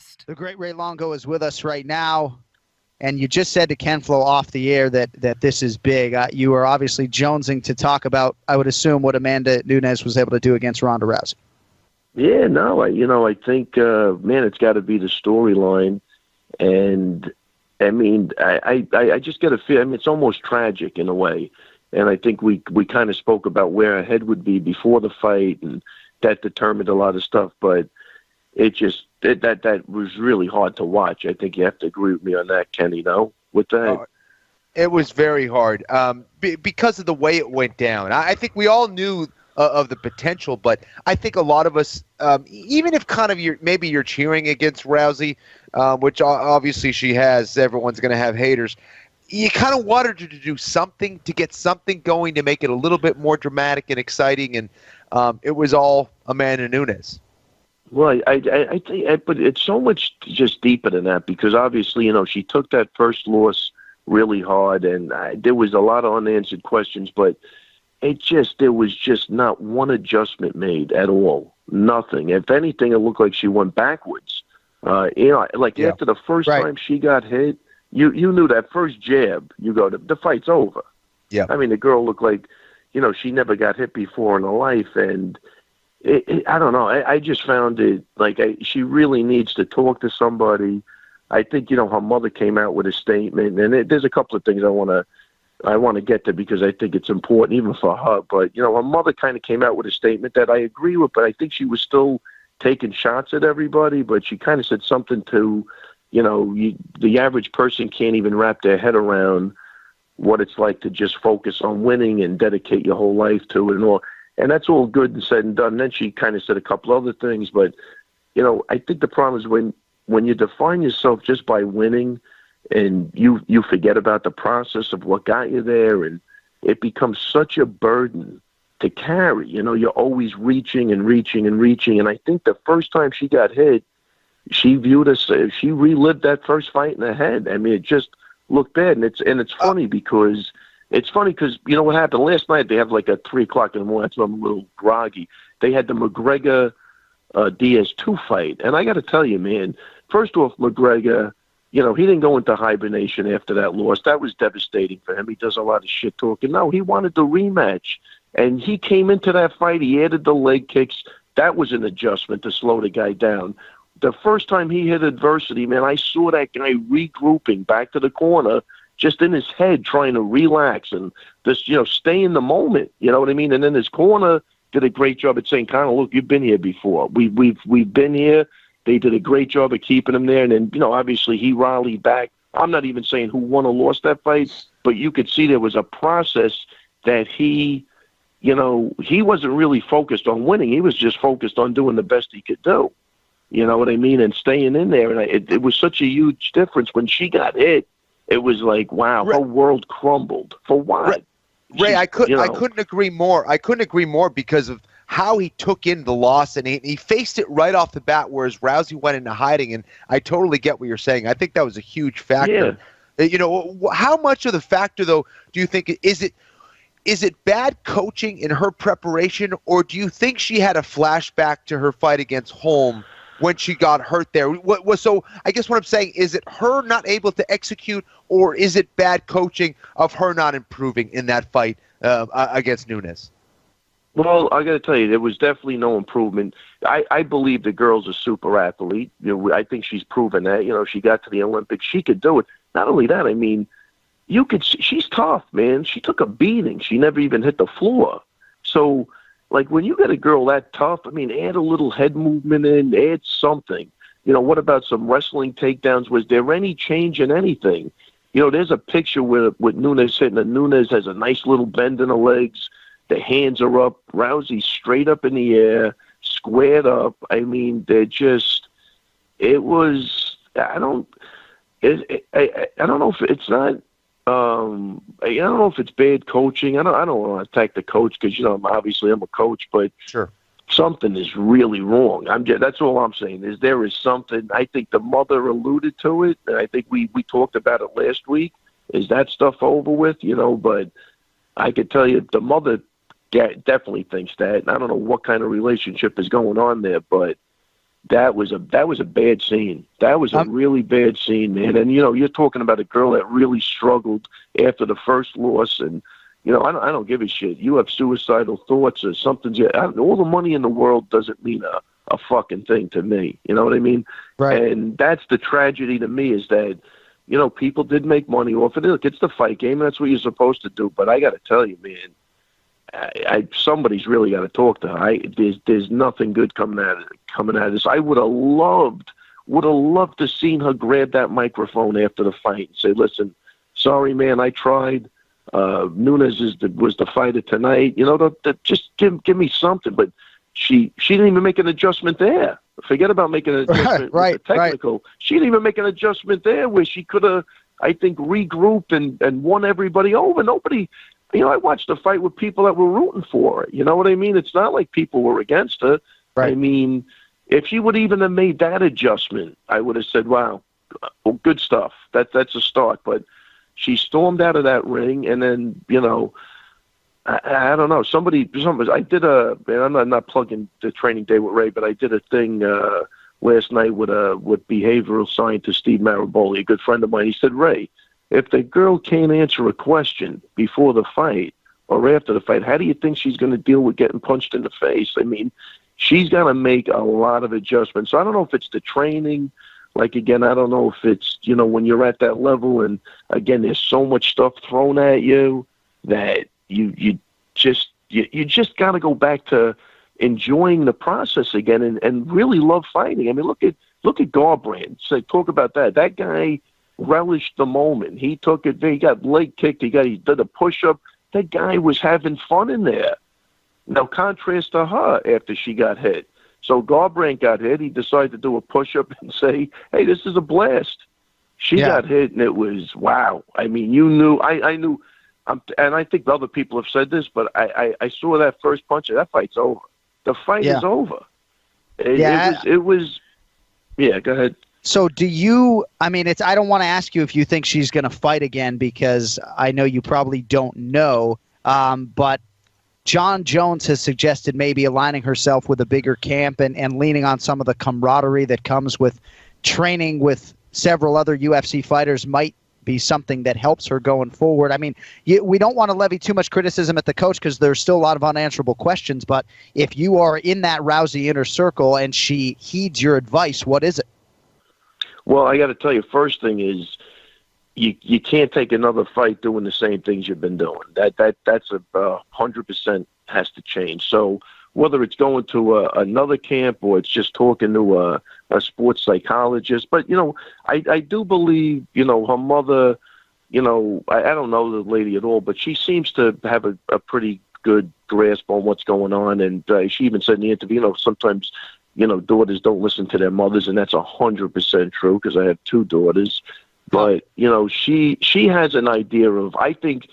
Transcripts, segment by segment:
podcast. The great Ray Longo is with us right now. And you just said to Ken Flo off the air that this is big. You were obviously jonesing to talk about, I would assume, what Amanda Nunes was able to do against Ronda Rousey. Yeah, no, I think, man, it's got to be the storyline. And, I mean, I just get a feel, I mean, it's almost tragic in a way. And I think we kind of spoke about where our head would be before the fight, and that determined a lot of stuff. But it just, that was really hard to watch. I think you have to agree with me on that, Kenny, no? With that? It was very hard because of the way it went down. I think we all knew of the potential, but I think a lot of us, even if kind of maybe you're cheering against Rousey, which obviously she has, everyone's going to have haters, you kind of wanted her to do something, to get something going, to make it a little bit more dramatic and exciting, and it was all Amanda Nunes. Well, I think, but it's so much just deeper than that, because obviously, she took that first loss really hard, and there was a lot of unanswered questions, but there was just not one adjustment made at all. Nothing. If anything, it looked like she went backwards. After the first time she got hit, you knew that first jab, you go, the fight's over. Yeah. I mean, the girl looked like, she never got hit before in her life, and I don't know. I just found it like she really needs to talk to somebody. I think, her mother came out with a statement, and there's a couple of things I want to get to, because I think it's important even for her. But, her mother kind of came out with a statement that I agree with, but I think she was still taking shots at everybody. But she kind of said something to, the average person can't even wrap their head around what it's like to just focus on winning and dedicate your whole life to it and all. And that's all good and said and done. And then she kind of said a couple other things. But, I think the problem is when you define yourself just by winning, and you forget about the process of what got you there, and it becomes such a burden to carry. You're always reaching and reaching and reaching. And I think the first time she got hit, she viewed us, she relived that first fight in her head. I mean, it just looked bad. And it's funny because you know what happened last night? They have like at 3:00 in the morning. That's why I'm a little groggy. They had the McGregor Diaz 2 fight. And I got to tell you, man, first off, McGregor, he didn't go into hibernation after that loss. That was devastating for him. He does a lot of shit talking. No, he wanted the rematch. And he came into that fight. He added the leg kicks. That was an adjustment to slow the guy down. The first time he hit adversity, man, I saw that guy regrouping back to the corner, just in his head, trying to relax and just, stay in the moment. You know what I mean? And then his corner did a great job at saying, Conor, look, you've been here before. We've been here. They did a great job of keeping him there. And then, obviously he rallied back. I'm not even saying who won or lost that fight, but you could see there was a process that he wasn't really focused on winning. He was just focused on doing the best he could do. You know what I mean? And staying in there. And it was such a huge difference. When she got hit, it was like, wow, her world crumbled. For what? Ray, I couldn't agree more. I couldn't agree more because of how he took in the loss, and he faced it right off the bat, whereas Rousey went into hiding. And I totally get what you're saying. I think that was a huge factor. Yeah. How much of the factor, though, do you think is it bad coaching in her preparation, or do you think she had a flashback to her fight against Holm when she got hurt there? So I guess what I'm saying, is it her not able to execute, or is it bad coaching of her not improving in that fight against Nunes? Well, I got to tell you, there was definitely no improvement. I believe the girl's a super athlete. I think she's proven that. She got to the Olympics. She could do it. Not only that, I mean, she's tough, man. She took a beating. She never even hit the floor. So, like, when you get a girl that tough, I mean, add a little head movement in, add something. What about some wrestling takedowns? Was there any change in anything? There's a picture with Nunes hitting, and Nunes has a nice little bend in the legs. The hands are up. Rousey straight up in the air, squared up. I mean, it was, I don't know if it's not, I don't know if it's bad coaching. I don't want to attack the coach because, I'm a coach, but sure, something is really wrong. That's all I'm saying. There is something. I think the mother alluded to it, and I think we talked about it last week. Is that stuff over with? But I could tell you the mother definitely thinks that. And I don't know what kind of relationship is going on there, but That was a bad scene. That was a really bad scene, man. And you're talking about a girl that really struggled after the first loss, and I don't give a shit. You have suicidal thoughts or something. All the money in the world doesn't mean a fucking thing to me. You know what I mean? Right. And that's the tragedy to me, is that people did make money off of it. Look, it's the fight game, and that's what you're supposed to do. But I got to tell you, man. Somebody's really got to talk to her. There's nothing good coming out of this. I would have loved to seen her grab that microphone after the fight and say, "Listen, sorry, man, I tried. Nunes was the fighter tonight. Just give me something." But she didn't even make an adjustment there. Forget about making an adjustment with the technical. Right. She didn't even make an adjustment there where she could have, I think, regrouped and won everybody over. Nobody. I watched the fight with people that were rooting for her. You know what I mean? It's not like people were against her. Right. I mean, if she would even have made that adjustment, I would have said, wow, well, good stuff. That's a start. But she stormed out of that ring, and then, I don't know. Somebody, I did I'm not plugging the training day with Ray, but I did a thing last night with behavioral scientist Steve Maraboli, a good friend of mine. He said, Ray, if the girl can't answer a question before the fight or after the fight, how do you think she's going to deal with getting punched in the face? I mean, she's got to make a lot of adjustments. So I don't know if it's the training. Like, again, I don't know if it's, when you're at that level and, again, there's so much stuff thrown at you that you just got to go back to enjoying the process again and really love fighting. I mean, look at Garbrandt. So talk about that. That guy relished the moment. He took it. He got leg kicked. He did a push-up. That guy was having fun in there. Now, contrast to her after she got hit. So Garbrandt got hit. He decided to do a push-up and say, hey, this is a blast. She got hit, and it was, wow. I mean, you knew. I knew. And I think other people have said this, but I saw that first punch. That fight's over. The fight is over. It was. Yeah, go ahead. So I don't want to ask you if you think she's going to fight again, because I know you probably don't know, but John Jones has suggested maybe aligning herself with a bigger camp and leaning on some of the camaraderie that comes with training with several other UFC fighters might be something that helps her going forward. I mean, we don't want to levy too much criticism at the coach because there's still a lot of unanswerable questions, but if you are in that Rousey inner circle and she heeds your advice, what is it? Well, I got to tell you, first thing is you can't take another fight doing the same things you've been doing. That's 100% has to change. So whether it's going to another camp or it's just talking to a sports psychologist, but I do believe her mother. I don't know the lady at all, but she seems to have a pretty good grasp on what's going on, and she even said in the interview, sometimes. Daughters don't listen to their mothers, and that's 100% true because I have two daughters. But, she has an idea of, I think,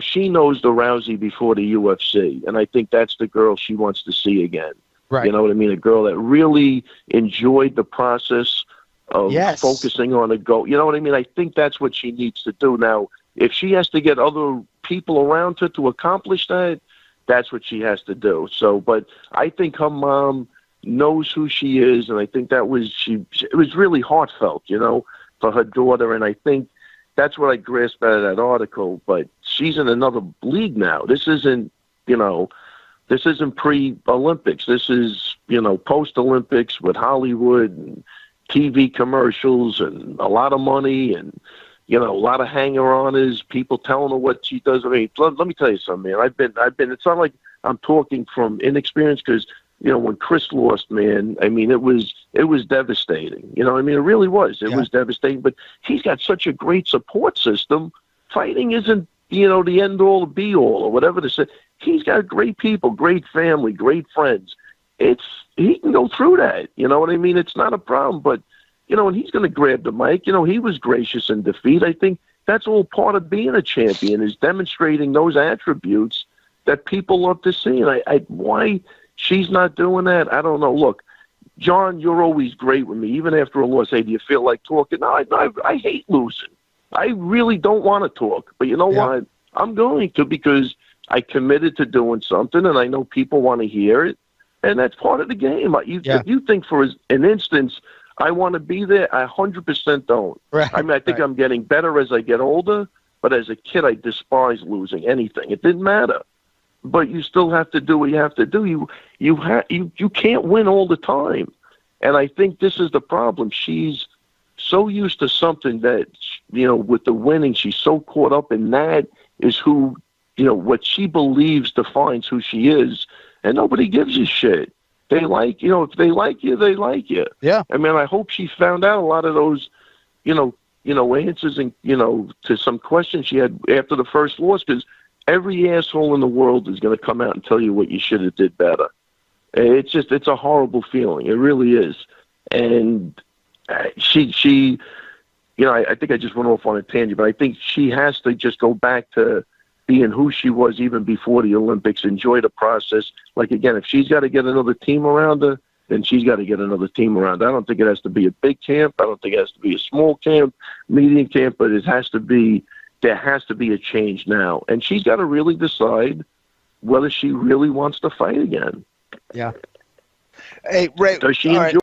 she knows the Rousey before the UFC, and I think that's the girl she wants to see again. Right. You know what I mean? A girl that really enjoyed the process of focusing on a goal. You know what I mean? I think that's what she needs to do. Now, if she has to get other people around her to accomplish that, that's what she has to do. So, but I think her mom knows who she is, and I think it was really heartfelt, for her daughter, and I think that's what I grasped out of that article. But she's in another league now. This isn't pre-Olympics. This is, post-Olympics with Hollywood and TV commercials and a lot of money and, a lot of hanger-oners, people telling her what she does. I mean, let me tell you something, man. I've been. It's not like I'm talking from inexperience because, when Chris lost, man, I mean, it was devastating. I mean, it really was. It was devastating. But he's got such a great support system. Fighting isn't, the end-all, the be-all, or whatever to say. He's got great people, great family, great friends. He can go through that. You know what I mean? It's not a problem. But, and he's going to grab the mic. He was gracious in defeat. I think that's all part of being a champion, is demonstrating those attributes that people love to see. And why she's not doing that, I don't know. Look, John, you're always great with me, even after a loss. Hey, do you feel like talking? No, I hate losing. I really don't want to talk. But you know what? I'm going to, because I committed to doing something, and I know people want to hear it. And that's part of the game. If you think for an instance, I want to be there, I 100% don't. Right. I mean, I think I'm getting better as I get older, but as a kid, I despised losing anything. It didn't matter. But you still have to do what you have to do. You can't win all the time. And I think this is the problem. She's so used to something that, with the winning, she's so caught up in that is who, what she believes defines who she is. And nobody gives a shit. They like, if they like you, they like you. Yeah. I mean, I hope she found out a lot of those, answers and, to some questions she had after the first loss, because every asshole in the world is going to come out and tell you what you should have did better. It's a horrible feeling. It really is. And she, I think I just went off on a tangent, but I think she has to just go back to being who she was even before the Olympics, enjoy the process. Like, again, if she's got to get another team around her, then she's got to get another team around her. I don't think it has to be a big camp. I don't think it has to be a small camp, medium camp, but there has to be a change now. And she's got to really decide whether she really wants to fight again. Yeah. Hey, Ray, does she enjoy